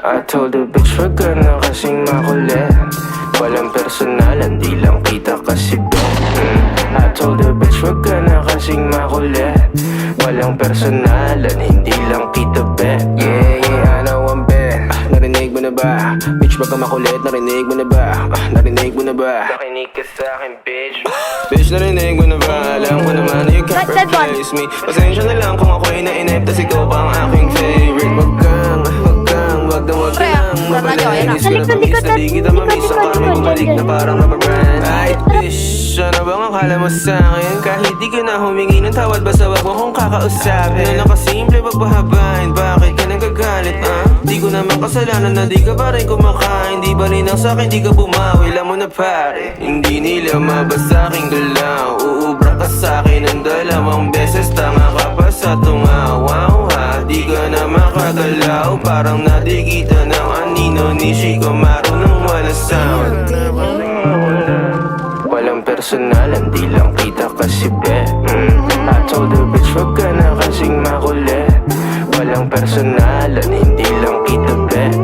I told the bitch wag ka na kasing makulit. Walang personalan, di lang kita kasi I told the bitch wag ka na kasing makulit. Walang personalan, hindi lang kita bet. Yeah, yeah, I know I'm bad. Narinig mo na ba? Bitch baka makulit, narinig mo na ba? Narinig mo na ba? Nakinig ka sa'kin, bitch. Bitch, narinig mo na ba? Alam ko naman na you can't replace me. Pasensya na lang kung ako'y nainip, tas ikaw pa ang aking favorite. Wag kang mabalinis ko na pamis na di kita mamiss. Ang karmi bumalik na parang rubber band. Ay, bitch, ano bang akala mo sa'kin? Kahit di ka na humingi ng tawad, basta wag mo kong kakausapin. Na nakasimple, wag pahabain. Bakit ka nagagalit, Di ko naman kasalanan na di ka pa rin kumakain. Di ba rin ang sa'kin, di ka bumawi. Alam mo na pare, hindi nila mabasa aking galaw. Uubra ka sa'kin ng dalawang beses. Tanga ka pa sa tungawaw ha. Di ka na makagalaw. Parang nadikita ng anino ni Chico marunong wala sound. Walang personalan, di lang kita kasi bet. I told the bitch wag ka na kasing makulit. Walang personalan, hindi lang kita bet.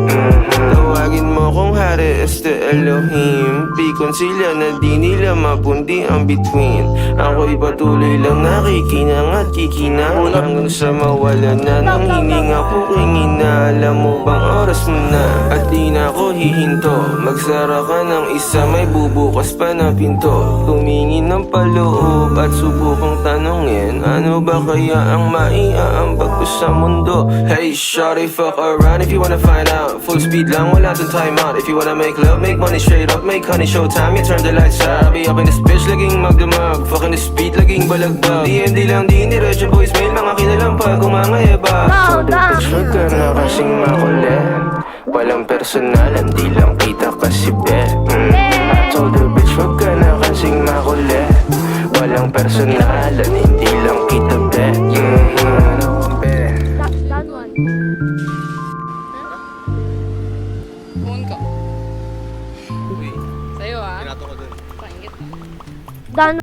Tawagin mo kung hari este Elohim. Pikon sila na di nila mapundi ang between. Ako'y patuloy lang nakikinang at kikinang hanggang sa mawala na ng hininga ko kingina. Alam mo bang oras mo na at di na ako hihinto. Magsara ka ng isa, may bubukas pa na pinto. Tumingin ng paloob at subukang tanongin, ano ba kaya ang maiaambag ko sa mundo? Hey shawty, fuck around if you wanna find out. Full speed lang, wala dun time out. If you wanna make love, make money straight up. Make honey, showtime, you turn the lights out. I'll be up in this bitch, laging magdamag. Fucking this beat, laging balagbag. DMD lang, di niretso voicemail, mga kinalampag kung mga eba. So the bitch, wag ka na kasing makulit. Walang personalan, di lang kita kasi bet. I told the bitch wag ka na kasing makulit. Walang personalan, hindi lang kita bet. Pumun ka. Sa'yo Pangit. Dan